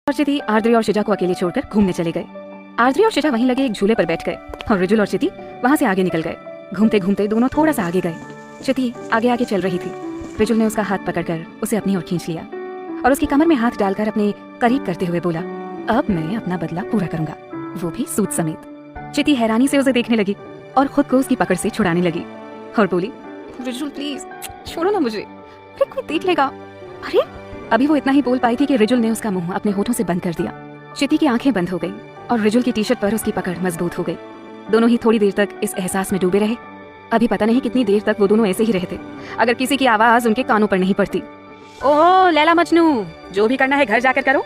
और चिति आरद्री और शिजा को अकेले छोड़कर घूमने चले गए। आरद्री और शिजा वहीं लगे एक झूले पर बैठ गए और रिजुल और चिति वहां से आगे निकल गए। घूमते घूमते दोनों थोड़ा सा आगे गए। चिति आगे आगे चल रही थी। रिजुल ने उसका हाथ पकड़कर उसे अपनी ओर खींच लिया और उसकी कमर में हाथ डालकर अपने करीब करते हुए बोला, अब मैं अपना बदला पूरा करूंगा, वो भी सूद समेत। चिति हैरानी से उसे देखने लगी और खुद को उसकी पकड़ से छुड़ाने लगी और बोली, रिजुल प्लीज छोड़ो ना मुझे, अरे कोई देख लेगा। अरे अभी वो इतना ही बोल पाई थी कि रिजुल ने उसका मुंह अपने होठों से बंद कर दिया। चिति की आंखें बंद हो गई और रिजुल की टी शर्ट पर उसकी पकड़ मजबूत हो गई। दोनों ही थोड़ी देर तक इस एहसास में डूबे रहे। अभी पता नहीं कितनी देर तक वो दोनों ऐसे ही रहते अगर किसी की आवाज उनके कानों पर नहीं पड़ती। ओ लैला मजनू, जो भी करना है घर जाकर करो,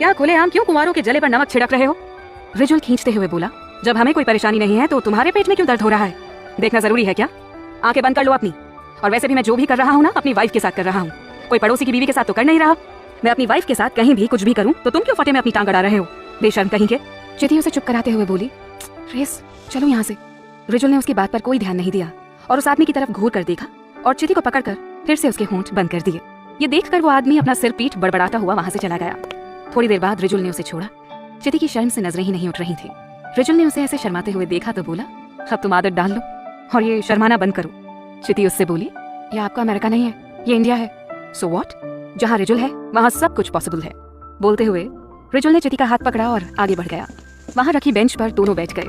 यहाँ खुलेआम क्यों कुंवारों के जले पर नमक छिड़क रहे हो? रिजुल खींचते हुए बोला, जब हमें कोई परेशानी नहीं है तो तुम्हारे पेट में क्यों दर्द हो रहा है? देखना जरूरी है क्या? आंखें बंद कर लो अपनी। और वैसे भी मैं जो भी कर रहा हूँ ना, अपनी वाइफ के साथ कर रहा हूँ, कोई पड़ोसी की बीवी के साथ तो कर नहीं रहा। मैं अपनी वाइफ के साथ कहीं भी कुछ भी करूँ तो तुम क्यों फटे में अपनी टांग अड़ा रहे हो, बेशर्म कहीं के। चिति उसे चुप कराते हुए बोली, रेस चलो यहाँ से। रिजुल ने उसकी बात पर कोई ध्यान नहीं दिया और उस आदमी की तरफ घूर कर देखा और चिति को पकड़कर फिर से उसके होंठ बंद कर दिए। ये देखकर वो आदमी अपना सिर पीठ बड़बड़ाता हुआ वहां से चला गया। थोड़ी देर बाद रिजुल ने उसे छोड़ा। चिति की शर्म से नजरें ही नहीं उठ रही थी। रिजुल ने उसे ऐसे शर्माते हुए देखा तो बोला, अब तुम आदत डाल लो और ये शर्माना बंद करो। चिति उससे बोली, ये आपका अमेरिका नहीं है, ये इंडिया है। So what? जहाँ रिजुल है वहाँ सब कुछ पॉसिबल है। बोलते हुए रिजुल ने चिति का हाथ पकड़ा और आगे बढ़ गया। वहाँ रखी बेंच पर दोनों बैठ गए।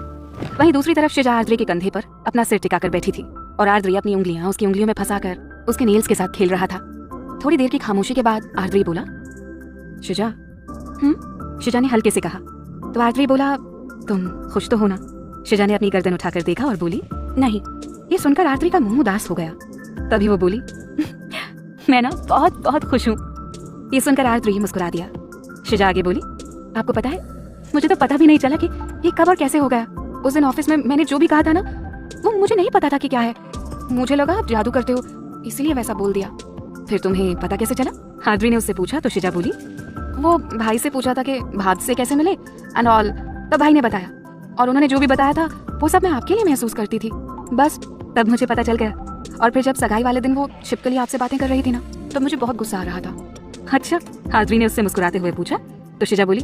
वहीं दूसरी तरफ शिजा आरद्री के कंधे पर अपना सिर टिकाकर बैठी थी और आरद्री अपनी उंगलियां उसकी उंगलियों में फंसाकर उसके नेल्स के साथ खेल रहा था। थोड़ी देर की खामोशी के बाद आरद्री बोला, शिजा। शिजा ने हल्के से कहा तो आरद्री बोला, तुम खुश तो हो ना? शिजा ने अपनी गर्दन उठाकर देखा और बोली, नहीं। ये सुनकर आरद्री का मुंह उदास हो गया। तभी वो बोली, मैं ना बहुत बहुत खुश हूँ। ये सुनकर आरद्री मुस्कुरा दिया। शिजा आगे बोली, आपको पता है, मुझे तो पता भी नहीं चला कि ये कब और कैसे हो गया। उस दिन ऑफिस में मैंने जो भी कहा था ना, वो मुझे नहीं पता था कि क्या है। मुझे लगा आप जादू करते हो, इसलिए वैसा बोल दिया। फिर तुम्हें पता कैसे चला? आरद्री ने उससे पूछा तो शिजा बोली, वो भाई से पूछा था कि भाग से कैसे मिले एंड ऑल। तब भाई ने बताया और उन्होंने जो भी बताया था वो सब मैं आपके लिए महसूस करती थी। बस तब मुझे पता चल गया। और फिर जब सगाई वाले दिन वो छिपकली आपसे बातें कर रही थी ना, तब मुझे बहुत गुस्सा आ रहा था। अच्छा? आरद्री ने उससे मुस्कुराते हुए पूछा तो शिजा बोली,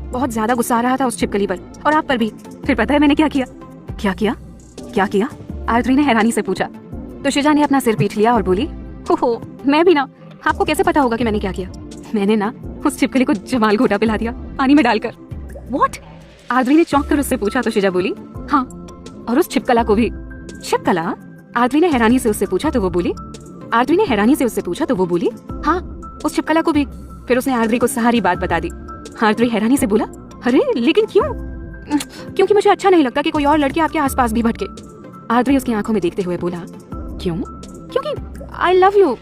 बहुत ज्यादा गुस्सा आ रहा था उस छिपकली पर और आप पर भी। फिर पता है मैंने क्या किया? क्या किया? क्या किया? आरद्री ने हैरानी से पूछा तो शिजा ने अपना सिर पीट लिया और बोली, ओहो मैं भी ना। आपको कैसे पता होगा कि मैंने क्या किया? मैंने ना उस छिपकली को जमाल घोटा पिला दिया पानी में डालकर। व्हाट? आरद्री ने चौंक कर उससे पूछा तो शिजा बोली, हाँ, और उस छिपकला को भी। छिपकला? आरद्री ने हैरानी से उससे पूछा तो वो बोली, हाँ, उस छिपकला को भी। फिर उसने आरद्री को सारी बात बता दी। आरद्री हैरानी से बोला, अरे लेकिन क्यों? क्योंकि मुझे अच्छा नहीं लगता कि कोई और लड़की आपके आसपास भी भटके। आरद्री उसकी आंखों में देखते हुए बोला, क्यों? क्योंकि आई लव यू।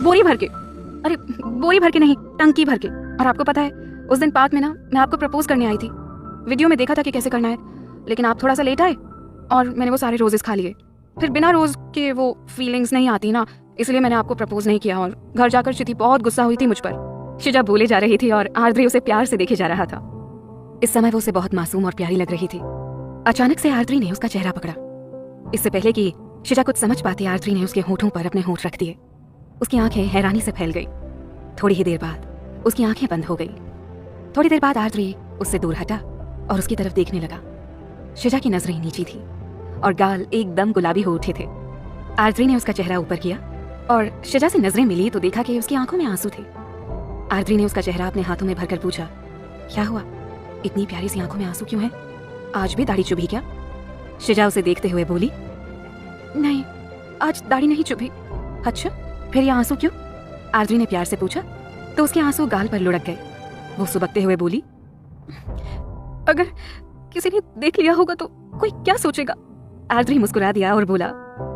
बोरी भर के। अरे बोरी भर के नहीं, टंकी भर के। और आपको पता है, उस दिन पार्क में ना मैं आपको प्रपोज करने आई थी। वीडियो में देखा था कि कैसे करना है, लेकिन आप थोड़ा सा लेट आए और मैंने वो सारे रोजेस खा लिए। फिर बिना रोज के वो फीलिंग्स नहीं आती ना, इसलिए मैंने आपको प्रपोज नहीं किया। और घर जाकर चिति बहुत गुस्सा हुई थी मुझ पर। शिजा बोले जा रही थी और आरद्री उसे प्यार से देखे जा रहा था। इस समय वो उसे बहुत मासूम और प्यारी लग रही थी। अचानक से आरद्री ने उसका चेहरा पकड़ा। इससे पहले कि शिजा कुछ समझ पाती, आरद्री ने उसके होठों पर अपने होठ रख दिए। उसकी आंखें हैरानी से फैल गई। थोड़ी ही देर बाद उसकी आंखें बंद हो गई। थोड़ी देर बाद आरद्री उससे दूर हटा और उसकी तरफ देखने लगा। शिजा की नजरें नीची थी और गाल एकदम गुलाबी हो उठे थे। आरद्री ने उसका चेहरा ऊपर किया और शिजा से नजरें मिली तो देखा कि उसकी आंखों में आंसू थे। आरद्री ने उसका चेहरा अपने हाथों में भरकर पूछा, क्या हुआ? इतनी प्यारी सी आंखों में आंसू क्यों है? आज भी दाढ़ी चुभी क्या? शिजा उसे देखते हुए बोली, नहीं, आज दाढ़ी नहीं चुभी। अच्छा, फिर ये आंसू क्यों? आरद्री ने प्यार से पूछा तो उसके आंसू गाल पर लुढ़क गए। वो सुबकते हुए बोली, अगर किसी ने देख लिया होगा तो कोई क्या सोचेगा? आरद्री मुस्कुरा दिया और बोला,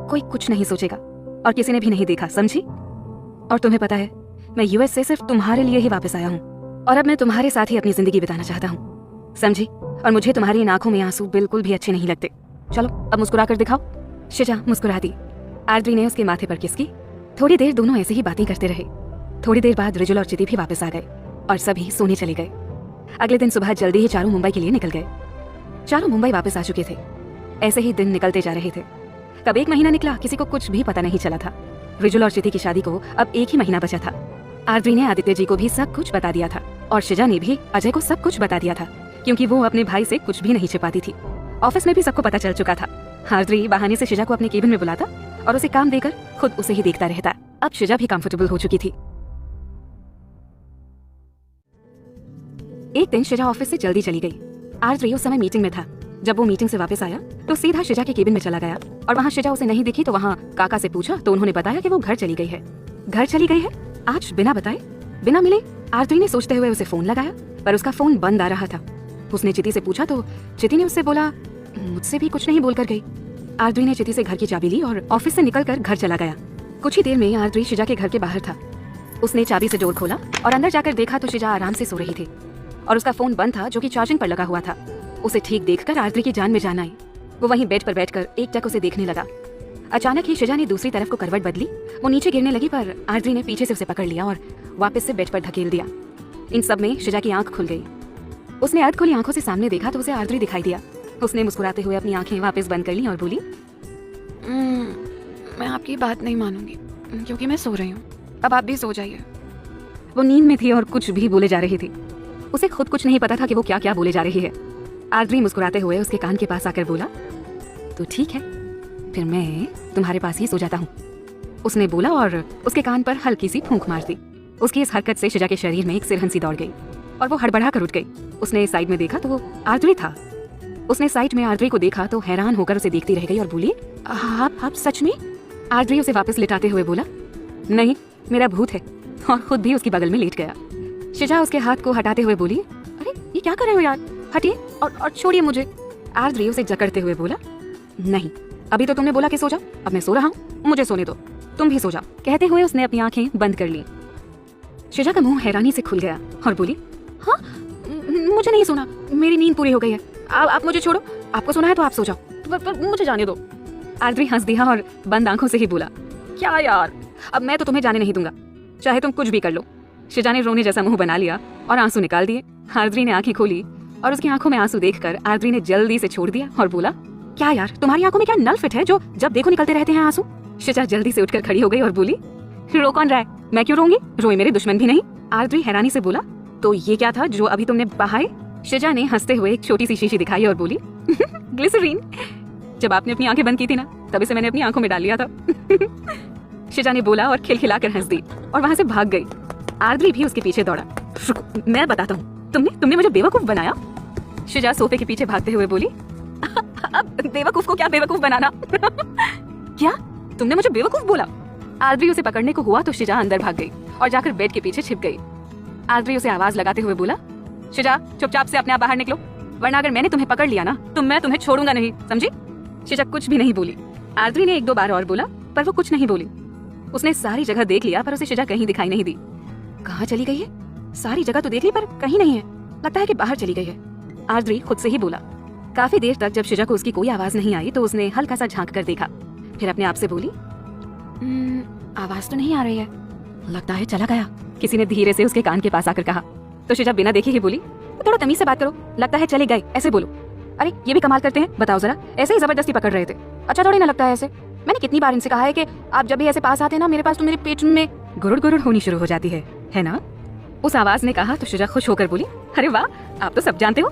कोई कुछ नहीं सोचेगा और किसी ने भी नहीं देखा, समझी? और तुम्हें पता है, मैं यूएस से सिर्फ तुम्हारे लिए ही वापस आया हूँ और अब मैं तुम्हारे साथ ही अपनी जिंदगी बिताना चाहता हूँ, समझी? और मुझे तुम्हारी इन आंखों में आंसू बिल्कुल भी अच्छे नहीं लगते। चलो अब मुस्कुरा कर दिखाओ। शिजा मुस्कुरा दी। आरद्री ने उसके माथे पर किस की। थोड़ी देर दोनों ऐसे ही बातें करते रहे। थोड़ी देर बाद रिजुल और चिति भी वापस आ गए और सभी सोने चले गए। अगले दिन सुबह जल्दी ही चारों मुंबई के लिए निकल गए। चारों मुंबई वापस आ चुके थे। ऐसे ही दिन निकलते जा रहे थे। कब 1 महीना निकला किसी को कुछ भी पता नहीं चला था। रिजुल और चिति की शादी को अब 1 ही महीना बचा था। आरद्री ने आदित्य जी को भी सब कुछ बता दिया था और शिजा ने भी अजय को सब कुछ बता दिया था, क्योंकि वो अपने भाई से कुछ भी नहीं छिपाती थी। ऑफिस में भी सबको पता चल चुका था। आर्द्री बहाने से शिजा को अपने केबिन में बुलाता और उसे काम देकर खुद उसे ही देखता रहता। अब शिजा भी कंफर्टेबल हो चुकी थी। एक दिन शिजा ऑफिस से जल्दी चली गई। आर्द्री उस समय मीटिंग में था। जब वो मीटिंग से वापस आया तो सीधा शिजा के केबिन में चला गया और वहाँ शिजा उसे नहीं दिखी तो वहाँ काका से पूछा तो उन्होंने बताया कि वो घर चली गई है। घर चली गई है आज बिना बताए, बिना मिले। आर्द्री ने सोचते हुए उसे फोन लगाया पर उसका फोन बंद आ रहा था। उसने चिति से पूछा तो चिति ने उससे बोला मुझसे भी कुछ नहीं बोलकर गई। आर्द्री ने चिति से घर की चाबी ली और ऑफिस से निकलकर घर चला गया। कुछ ही देर में आर्द्री शिजा के घर के बाहर था। उसने चाबी से डोर खोला और अंदर जाकर देखा तो शिजा आराम से सो रही थी और उसका फोन बंद था जो कि चार्जिंग पर लगा हुआ था। उसे ठीक देखकर आर्द्री की जान में जान आई। वो वहीं बेड पर बैठकर एकटक उसे देखने लगा। अचानक ही शिजा ने दूसरी तरफ को करवट बदली। वो नीचे गिरने लगी पर आर्द्री ने पीछे से उसे पकड़ लिया और वापस से बेड पर धकेल दिया। इन सब में शिजा की आंख खुल गई। उसने अर्ध खुली आंखों से सामने देखा तो उसे आर्द्री दिखाई दिया। उसने मुस्कुराते हुए अपनी आंखें वापस बंद कर ली और बोली मैं आपकी बात नहीं मानूंगी क्योंकि मैं सो रही हूँ। अब आप भी सो जाइए। वो नींद में थी और कुछ भी बोले जा रही थी। उसे खुद कुछ नहीं पता था कि वो क्या क्या बोले जा रही है। आर्द्री मुस्कुराते हुए उसके कान के पास आकर बोला तो ठीक है, फिर मैं तुम्हारे पास ही सो जाता हूँ। उसने बोला और उसके कान पर हल्की सी फूंक मार दी। उसकी इस हरकत से शिजा के शरीर में एक सिरहन दौड़ गई और वो हड़बड़ा कर उठ गई। उसने साइड में देखा तो वो आर्द्री था। उसने साइड में आर्द्री को देखा तो हैरान होकर उसे देखती रह गई और बोली आप सच में? आर्द्री उसे वापस लिटाते हुए बोला नहीं, मेरा भूत है, और खुद भी उसकी बगल में लेट गया। शिजा उसके हाथ को हटाते हुए बोली अरे ये क्या कर रहे हो यार, हटिए और छोड़िए मुझे। आर्द्री उसे जकड़ते हुए बोला नहीं, अभी तो तुमने बोला कि सो जाओ, अब मैं सो रहा हूँ, मुझे सोने दो, तुम भी सो जाओ। कहते हुए उसने अपनी आंखें बंद कर ली। शिजा का मुंह हैरानी से खुल गया और बोली हाँ मुझे नहीं सोना, मेरी नींद पूरी हो गई है, आप मुझे छोड़ो, आपको सोना है तो आप सो जाओ, पर मुझे जाने दो। आर्द्री हंस दिया और बंद आंखों से ही बोला क्या यार, अब मैं तो तुम्हें जाने नहीं दूंगा, चाहे तुम कुछ भी कर लो। शिजा ने रोने जैसा मुंह बना लिया और आंसू निकाल दिए। आर्द्री ने आंखें खोली और उसकी आंखों में आंसू देखकर आर्द्री ने जल्दी से छोड़ दिया और बोला क्या यार, तुम्हारी आंखों में क्या नल फिट है जो जब देखो निकलते रहते हैं आंसू? शिजा जल्दी से उठकर खड़ी हो गई और बोली रो कौन रहा है, मैं क्यों रोऊंगी, रोए मेरे दुश्मन भी नहीं। आर्द्री हैरानी से बोला तो ये क्या था जो अभी तुमने बहाए? शिजा ने हंसते हुए एक छोटी सी शीशी दिखाई और बोली ग्लिसरीन, जब आपने अपनी आंखें बंद की थी ना तब इसे मैंने अपनी आंखों में डाल लिया था। शिजा ने बोला और खिलखिलाकर हंस दी और वहां से भाग गई। आर्द्री भी उसके पीछे दौड़ा। मैं बताता हूँ, तुमने मुझे बेवकूफ बनाया। शिजा सोफे के पीछे भागते हुए बोली अब बेवकूफ को क्या बेवकूफ बनाना? क्या तुमने मुझे बेवकूफ बोला? आर्द्री उसे पकड़ने को हुआ तो शिजा अंदर भाग गई और जाकर बेड के पीछे छिप गई। आर्द्री उसे आवाज लगाते हुए बोला शिजा चुपचाप से अपने आप बाहर निकलो, वरना अगर मैंने तुम्हें पकड़ लिया ना तो मैं तुम्हें छोड़ूंगा नहीं, समझी? शिजा कुछ भी नहीं बोली। आर्द्री ने एक दो बार और बोला पर वो कुछ नहीं बोली। उसने सारी जगह देख लिया पर उसे शिजा कहीं दिखाई नहीं दी। कहाँ चली गई है? सारी जगह तो देख ली पर कहीं नहीं है, लगता है कि बाहर चली गई है। आर्द्री खुद से ही बोला। काफी देर तक जब शिजा को उसकी कोई आवाज नहीं आई तो उसने हल्का सा झांक कर देखा, फिर अपने आप से बोली आवाज तो नहीं आ रही है, लगता है चला गया। किसी ने धीरे से उसके कान के पास आकर कहा तो शिजा बिना देखे ही बोली तो थोड़ा तमीज से बात करो, लगता है चले गए ऐसे बोलो। अरे ये भी कमाल करते हैं, बताओ जरा, ऐसे ही जबरदस्ती पकड़ रहे थे, अच्छा थोड़ी ना लगता है ऐसे। मैंने कितनी बार इनसे कहा है कि आप जब भी ऐसे पास आते हैं ना मेरे पास तो मेरे पेट में गुरुड़ गुरुड़ होनी शुरू हो जाती है ना? उस आवाज ने कहा तो शिजा खुश होकर बोली अरे वाह, आप तो सब जानते हो।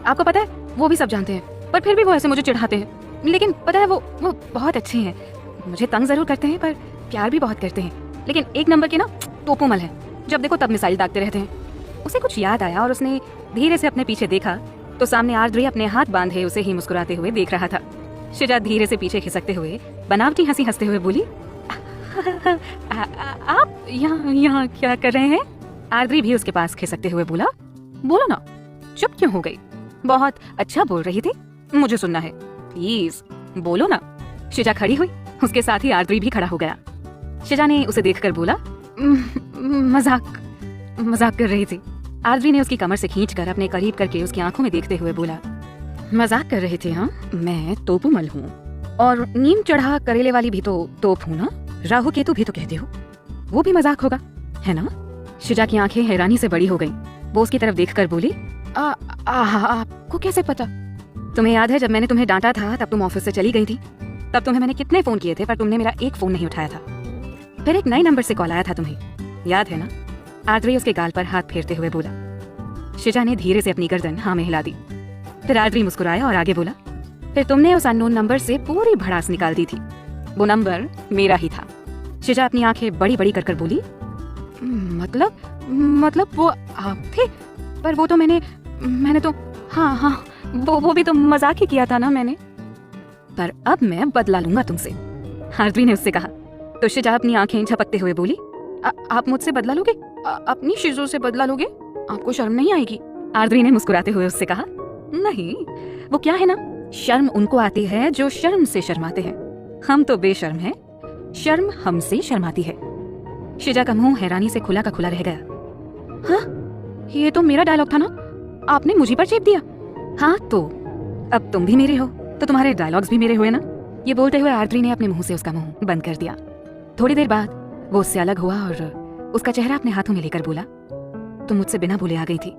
आपको पता है वो भी सब जानते हैं पर फिर भी वो ऐसे मुझे चिढ़ाते हैं। लेकिन पता है वो बहुत अच्छे हैं, मुझे तंग जरूर करते हैं पर प्यार भी बहुत करते हैं। लेकिन एक नंबर के ना टोपूमल है, जब देखो तब मिसाइल दागते रहते हैं। उसे कुछ याद आया और उसने धीरे से अपने पीछे देखा तो सामने आर्द्री अपने हाथ बांधे उसे ही मुस्कुराते हुए देख रहा था। शिजा धीरे से पीछे खिसकते हुए बनावटी हंसी हंसते हुए बोली आप यहाँ क्या कर रहे हैं? आर्द्री भी उसके पास खिसकते हुए बोला बोलो ना, चुप क्यों हो गई? बहुत अच्छा बोल रही थी, मुझे सुनना है, प्लीज बोलो ना। शिजा खड़ी हुई, उसके साथ ही आर्द्री भी खड़ा हो गया। शिजा ने उसे देखकर बोला मजाक कर रही थी। आर्द्री ने उसकी कमर से खींचकर अपने करीब करके उसकी आंखों में देखते हुए बोला मजाक कर रहे थे? हाँ, मैं तोपुमल हूँ और नीम चढ़ा करेले वाली भी तो तोप हूँ ना, राहु केतु भी तो कहते हो, वो भी मजाक होगा है ना? शिजा की आंखें हैरानी से बड़ी हो गईं। वो उसकी तरफ देखकर बोली आपको कैसे पता? तुम्हें याद है जब मैंने तुम्हें डांटा था तब तुम ऑफिस से चली गई थी, तब तुम्हें मैंने कितने फोन किए थे पर तुमने मेरा एक फोन नहीं उठाया था। फिर एक नए नंबर से कॉल आया था तुम्हें, याद है ना? आर्द्री उसके गाल पर हाथ फेरते हुए बोला शिजा ने धीरे से अपनी गर्दन हाँ में हिला दी। फिर आर्द्री मुस्कुराया और आगे बोला, फिर तुमने उस अननोन नंबर से पूरी भड़ास निकाल दी थी। वो नंबर मेरा ही था। शिजा अपनी आंखें बड़ी बड़ी कर बोली, मतलब वो आप थे? पर वो तो मैंने तो हाँ वो भी तो मजाक ही किया था ना मैंने। पर अब मैं बदला लूंगा तुमसे, आर्द्री ने उससे कहा। तो शिजा अपनी आंखें झपकते हुए बोली, आप मुझसे बदला लोगे? अपनी शिजो से बदला लोगे? आपको शर्म नहीं आएगी? आर्द्री ने मुस्कुराते हुए उससे कहा, नहीं, वो क्या है ना, शर्म उनको आती है जो शर्म से शर्माते हैं। हम तो बेशर्म हैं, शर्म हमसे शर्माती है। शिजा का मुंह हैरानी से खुला का खुला रह गया। हाँ, ये तो मेरा डायलॉग था ना, आपने मुझी पर चेप दिया। हाँ तो अब तुम भी मेरे हो, तो तुम्हारे डायलॉग्स भी मेरे हुए ना। ये बोलते हुए आर्द्री ने अपने मुंह से उसका मुंह बंद कर दिया। थोड़ी देर बाद वो उससे अलग हुआ और उसका चेहरा अपने हाथों में लेकर बोला, तुम मुझसे बिना बोले आ गई थी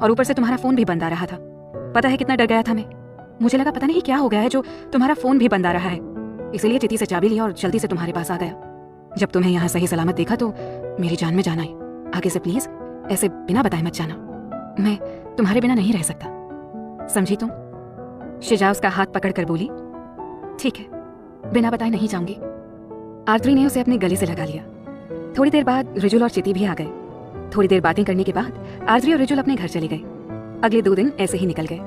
और ऊपर से तुम्हारा फोन भी बंद आ रहा था। पता है कितना डर गया था मैं। मुझे लगा पता नहीं क्या हो गया है जो तुम्हारा फोन भी बंद आ रहा है। इसलिए चिति से चाबी लिया और जल्दी से तुम्हारे पास आ गया। जब तुम्हें यहाँ सही सलामत देखा तो मेरी जान में जान आई। आगे से प्लीज ऐसे बिना बताए मत जाना, मैं तुम्हारे बिना नहीं रह सकता, समझी तुम? शिजा उसका हाथ पकड़कर बोली, ठीक है, बिना बताए नहीं जाऊंगी। आर्द्री ने उसे अपने गले से लगा लिया। थोड़ी देर बाद रिजुल और चिति भी आ गए। थोड़ी देर बातें करने के बाद आर्द्री और रिजुल अपने घर चले गए। अगले 2 दिन ऐसे ही निकल गए।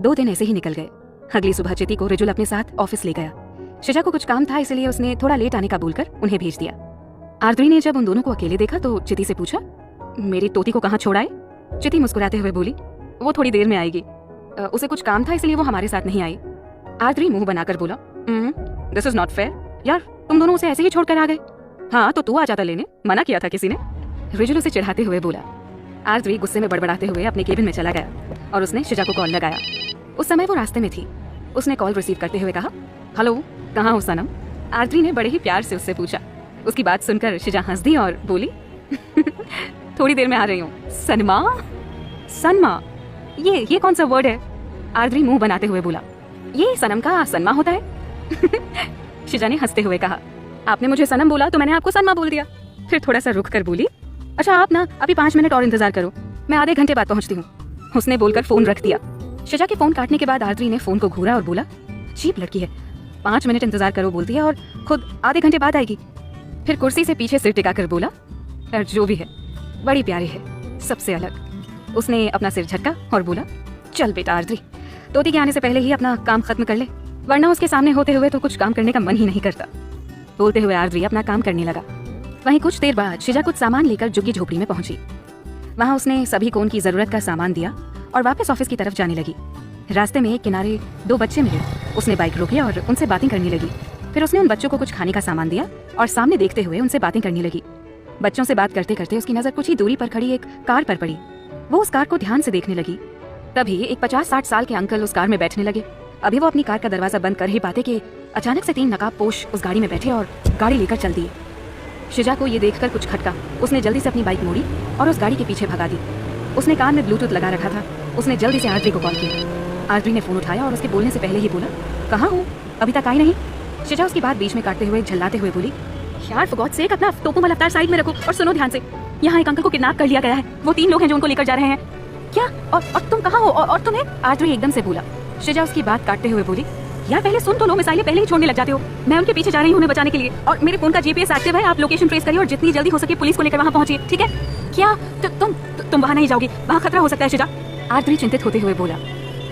2 दिन ऐसे ही निकल गए। अगली सुबह चिति को रिजुल अपने साथ ऑफिस ले गया। शिजा को कुछ काम था इसलिए उसने थोड़ा लेट आने का बोलकर उन्हें भेज दिया। आर्द्री ने जब उन दोनों को अकेले देखा तो चिति से पूछा, मेरी तोती को कहाँ छोड़ आए? चिति मुस्कुराते हुए बोली, वो थोड़ी देर में आएगी, उसे कुछ काम था इसलिए वो हमारे साथ नहीं आई। आर्द्री मुंह बनाकर बोला, दिस इज नॉट फेयर यार, तुम दोनों उसे ऐसे ही छोड़कर आ गए। हाँ तो तू आ जाता लेने, मना किया था किसी ने? रिजुल उसे चिढ़ाते हुए बोला। आर्द्री गुस्से में बड़बड़ाते हुए अपने केबिन में चला गया और उसने शिजा को कॉल लगाया। उस समय वो रास्ते में थी। उसने कॉल रिसीव करते हुए कहा, हेलो, कहाँ हो सनम? आर्द्री ने बड़े ही प्यार से उससे पूछा। उसकी बात सुनकर शिजा हंस दी और बोली, थोड़ी देर में आ रही हूँ। सनमा? सनमा? ये कौन सा वर्ड है? आर्द्री मुंह बनाते हुए बोला, ये सनम का सनमा होता है। शिजा ने हंसते हुए कहा, आपने मुझे सनम बोला तो मैंने आपको सनमा बोल दिया। फिर थोड़ा सा रुक कर बोली, अच्छा आप ना अभी 5 मिनट और इंतजार करो, मैं आधे घंटे बाद पहुंचती हूँ। उसने बोलकर फोन रख दिया। शिजा के फोन काटने के बाद आर्द्री ने फोन को घूरा और बोला, चीप लड़की है, 5 मिनट इंतजार करो बोलती है और खुद आधे घंटे बाद आएगी। फिर कुर्सी से पीछे सिर टिकाकर बोला, जो भी है बड़ी प्यारी है, सबसे अलग। उसने अपना सिर झटका और बोला, चल बेटा आर्द्री, तोती के आने से पहले ही अपना काम खत्म कर ले, वरना उसके सामने होते हुए तो कुछ काम करने का मन ही नहीं करता। बोलते हुए आर्द्री अपना काम करने लगा। वहीं कुछ देर बाद शिजा कुछ सामान लेकर झुग्गी झोपड़ी में पहुंची। वहां उसने सभी को उनकी जरूरत का सामान दिया और वापस ऑफिस की तरफ जाने लगी। रास्ते में एक किनारे 2 बच्चे मिले। उसने बाइक रोकी और उनसे बातें करने लगी। फिर उसने उन बच्चों को कुछ खाने का सामान दिया और सामने देखते हुए उनसे बातें करने लगी। बच्चों से बात करते करते उसकी नजर कुछ ही दूरी पर खड़ी एक कार पर पड़ी। वो उस कार को ध्यान से देखने लगी। तभी एक 50-60 साल के अंकल उस कार में बैठने लगे। अभी वो अपनी कार का दरवाजा बंद कर ही पाते कि अचानक से 3 नकाबपोश उस गाड़ी में बैठे और गाड़ी लेकर चल दिए। शिजा को ये देखकर कुछ खटका। उसने जल्दी से अपनी बाइक मोड़ी और उस गाड़ी के पीछे भगा दी। उसने कान में ब्लूटूथ लगा रखा था। उसने जल्दी से आर्द्री को कॉल किया। आर्द्री ने फोन उठाया और उसके बोलने से पहले ही बोला, कहाँ हूँ, अभी तक आई नहीं? शिजा उसकी बात बीच में काटते हुए झल्लाते हुए बोली, यार फॉर गॉड सेक अपना टोपो वाला अवतार साइड में रखो और सुनो ध्यान से, यहाँ एक अंकल को किडनैप कर लिया गया है। वो 3 लोग हैं जो उनको लेकर जा रहे हैं। क्या? और तुम कहाँ हो? और तुम्हें? आर्द्री एकदम से बोला। शिजा उसकी बात काटते हुए बोली, यार पहले सुन तो लो, मिसाइलें पहले ही छोड़ने लग जाते हो। मैं उनके पीछे जा रही हूँ उन्हें बचाने के लिए और मेरे फोन का जीपीएस एक्टिव है। आप लोकेशन ट्रेस करिए और जितनी जल्दी हो सके पुलिस को लेकर वहाँ पहुंचिए, ठीक है? क्या तुम वहाँ नहीं जाओगी? वहाँ खतरा हो सकता है शिजा। आर्द्री चिंतित होते हुए बोला,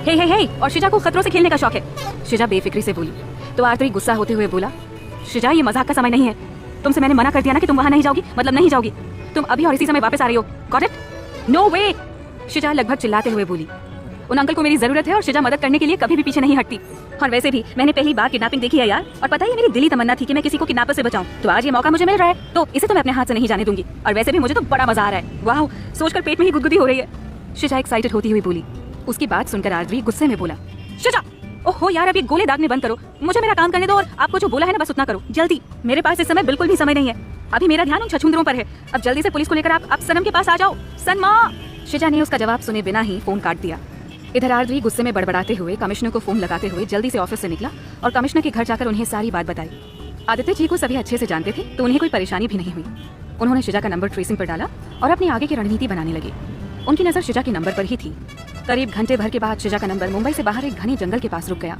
हे और शिजा को खतरों से खेलने का शौक है। शिजा बेफिक्री से बोली। तो आर्द्री गुस्सा होते हुए बोला, शिजा ये मजाक का समय नहीं है। तुमसे मैंने मना कर दिया ना कि तुम वहाँ नहीं जाओगी, मतलब नहीं जाओगी। तुम अभी और इसी समय वापस आ रही हो, गॉट इट? नो वे! शिजा लगभग चिल्लाते हुए बोली। उन अंकल को मेरी जरूरत है और शिजा मदद करने के लिए कभी भी पीछे नहीं हटती। और वैसे भी मैंने पहली बार किडनैपिंग देखी है यार, और पता है मेरी दिली तमन्ना थी कि मैं किसी को किडनैपर से बचाऊं। तो आज ये मौका मुझे मिल रहा है, तो इसे तो मैं अपने हाथ से नहीं जाने दूंगी। और वैसे भी मुझे तो बड़ा मजा आ रहा है। वाह, सोचकर पेट में ही गुदगुदी हो रही है। शिजा एक्साइटेड होती हुई बोली। उसकी बात सुनकर आर्द्री गुस्से में बोला, शिजा ओहो यार, अभी गोले दागने बंद करो, मुझे मेरा काम करने दो और आपको जो बोला है ना बस उतना करो जल्दी। मेरे पास इस समय बिल्कुल भी समय नहीं है। अभी मेरा ध्यान उन छछूंदरों पर है। अब जल्दी से पुलिस को लेकर आप सनम के पास आ जाओ। सनमा! शिजा ने उसका जवाब सुने बिना ही फोन काट दिया। इधर आर्द्री गुस्से में बड़बड़ाते हुए कमिश्नर को फोन लगाते हुए जल्दी से ऑफिस से निकला और कमिश्नर के घर जाकर उन्हें सारी बात बताई। आदित्य जी को सभी अच्छे से जानते थे तो उन्हें कोई परेशानी भी नहीं हुई। उन्होंने शिजा का नंबर ट्रेसिंग पर डाला और अपनी आगे की रणनीति बनाने लगे। उनकी नज़र शिजा के नंबर पर ही थी। करीब घंटे भर के बाद शिजा का नंबर मुंबई से बाहर एक घने जंगल के पास रुक गया।